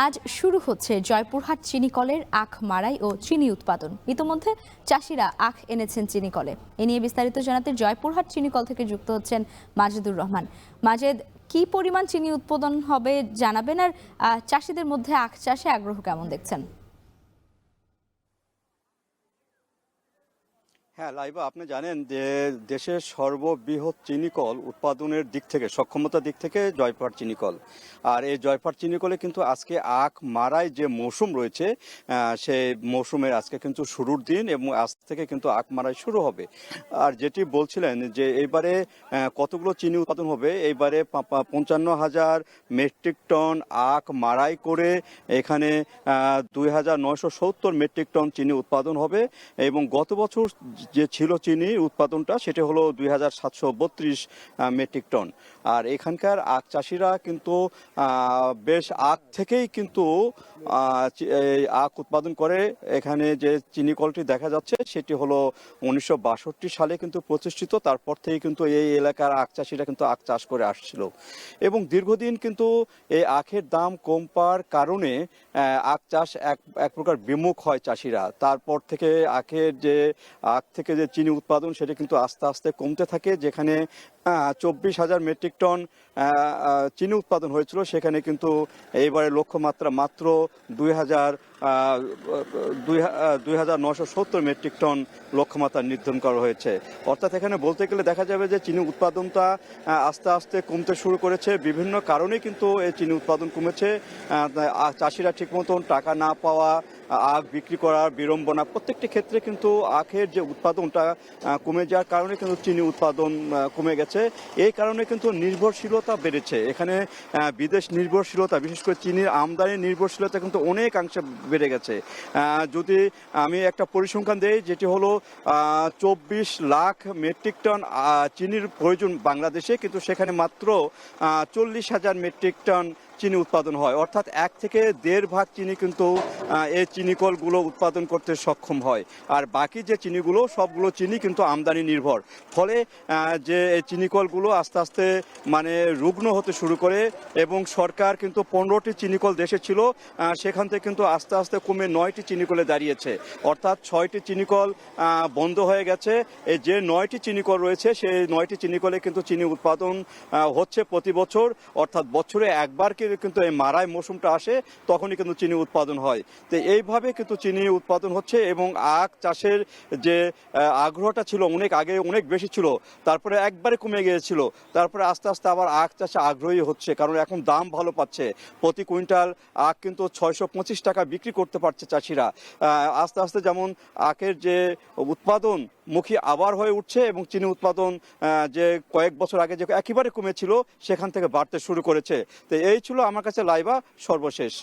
আজ শুরু হচ্ছে জয়পুরহাট চিনি কলের আখ মাড়াই ও চিনি উৎপাদন। ইতোমধ্যে চাষিরা আখ এনেছেন চিনি কলে। এ নিয়ে বিস্তারিত জানাতে জয়পুরহাট চিনি কল থেকে যুক্ত হচ্ছেন মাজেদুর রহমান। মাজেদ, কি পরিমাণ চিনি উৎপাদন হবে জানাবেন, আর চাষিদের মধ্যে আখ চাষে আগ্রহ কেমন দেখছেন? হ্যাঁ লাইবা, আপনি জানেন যে দেশের সর্ববৃহৎ চিনিকল উৎপাদনের দিক থেকে, সক্ষমতার দিক থেকে জয়পুরহাট চিনিকল। আর এই জয়পুরহাট চিনিকলে কিন্তু আজকে আখ মাড়াই যে মৌসুম রয়েছে, সেই মৌসুমের আজকে কিন্তু শুরুর দিন এবং আজ থেকে কিন্তু আখ মাড়াই শুরু হবে। আর যেটি বলছিলেন যে এইবারে কতগুলো চিনি উৎপাদন হবে, এইবারে 55,000 মেট্রিক টন আখ মাড়াই করে এখানে 2,970 মেট্রিক টন চিনি উৎপাদন হবে। এবং গত বছর যে ছিল চিনি উৎপাদনটা সেটা হলো 2,732 মেট্রিক টন। আর এখানকার আখ চাষিরা কিন্তু বেশ আখ থেকেই কিন্তু আখ উৎপাদন করে। এখানে যে চিনি কলটি দেখা যাচ্ছে সেটি হলো 1962 সালে কিন্তু প্রতিষ্ঠিত। তারপর থেকে কিন্তু এই এলাকার আখ চাষিরা কিন্তু আখ চাষ করে আসছিল এবং দীর্ঘদিন কিন্তু এই আখের দাম কম পাওয়ার কারণে আখ চাষ এক প্রকার বিমুখ হয় চাষিরা। তারপর থেকে আখ থেকে যে চিনি উৎপাদন সেটা কিন্তু আস্তে আস্তে কমতে থাকে। যেখানে 24,000 মেট্রিক টন চিনি উৎপাদন হয়েছিল, সেখানে কিন্তু এইবারে লক্ষ্যমাত্রা মাত্র 2,970 মেট্রিক টন লক্ষ্যমাত্রা নির্ধারণ করা হয়েছে। অর্থাৎ এখানে বলতে গেলে দেখা যাবে যে চিনি উৎপাদনটা আস্তে আস্তে কমতে শুরু করেছে। বিভিন্ন কারণে কিন্তু এই চিনি উৎপাদন কমেছে। চাষিরা ঠিক মতন টাকা না পাওয়া, আখ বিক্রি করার বিড়ম্বনা, প্রত্যেকটি ক্ষেত্রে কিন্তু আখের যে উৎপাদনটা কমে যাওয়ার কারণে কিন্তু চিনি উৎপাদন কমে গেছে। এই কারণে কিন্তু নির্ভরশীলতা বেড়েছে। এখানে বিদেশ নির্ভরশীলতা, বিশেষ করে চিনির আমদানি নির্ভরশীলতা কিন্তু অনেকাংশে বেড়ে গেছে। যদি আমি একটা পরিসংখ্যান দেই, যেটি হলো 24 লাখ মেট্রিক টন চিনির প্রয়োজন বাংলাদেশে, কিন্তু সেখানে মাত্র 40,000 মেট্রিক টন চিনি উৎপাদন হয়। অর্থাৎ 1 থেকে 1.5 ভাগ চিনি কিন্তু এই চিনিকলগুলো উৎপাদন করতে সক্ষম হয়। আর বাকি যে চিনিগুলো, সবগুলো চিনি কিন্তু আমদানি নির্ভর। ফলে যে এই চিনিকলগুলো আস্তে আস্তে মানে রুগ্ন হতে শুরু করে এবং সরকার কিন্তু 15টি চিনিকল দেশে ছিল, সেখান থেকে কিন্তু আস্তে আস্তে কমে 9টি চিনিকলে দাঁড়িয়েছে। অর্থাৎ 6টি চিনিকল বন্ধ হয়ে গেছে। এই যে 9টি চিনিকল রয়েছে, সেই 9টি চিনিকলে কিন্তু চিনি উৎপাদন হচ্ছে প্রতি বছর। অর্থাৎ বছরে একবার কিন্তু এই মাড়াই মৌসুমটা আসে, তখনই কিন্তু চিনি উৎপাদন হয়। তো এইভাবে কিন্তু চিনি উৎপাদন হচ্ছে এবং আখ চাষের যে আগ্রহটা ছিল অনেক আগে, অনেক বেশি ছিল, তারপরে একবারে কমে গিয়েছিল। তারপরে আস্তে আস্তে আবার আখ চাষে আগ্রহী হচ্ছে, কারণ এখন দাম ভালো পাচ্ছে। প্রতি কুইন্টাল আখ কিন্তু 625 টাকা বিক্রি করতে পারছে চাষিরা। আস্তে আস্তে যেমন আখের যে উৎপাদন মুখী আবার হয়ে উঠছে এবং চিনি উৎপাদন যে কয়েক বছর আগে যে একেবারে কমেছিল, সেখান থেকে বাড়তে শুরু করেছে। তো এই ছিল আমার কাছে লাইভা সর্বশেষ।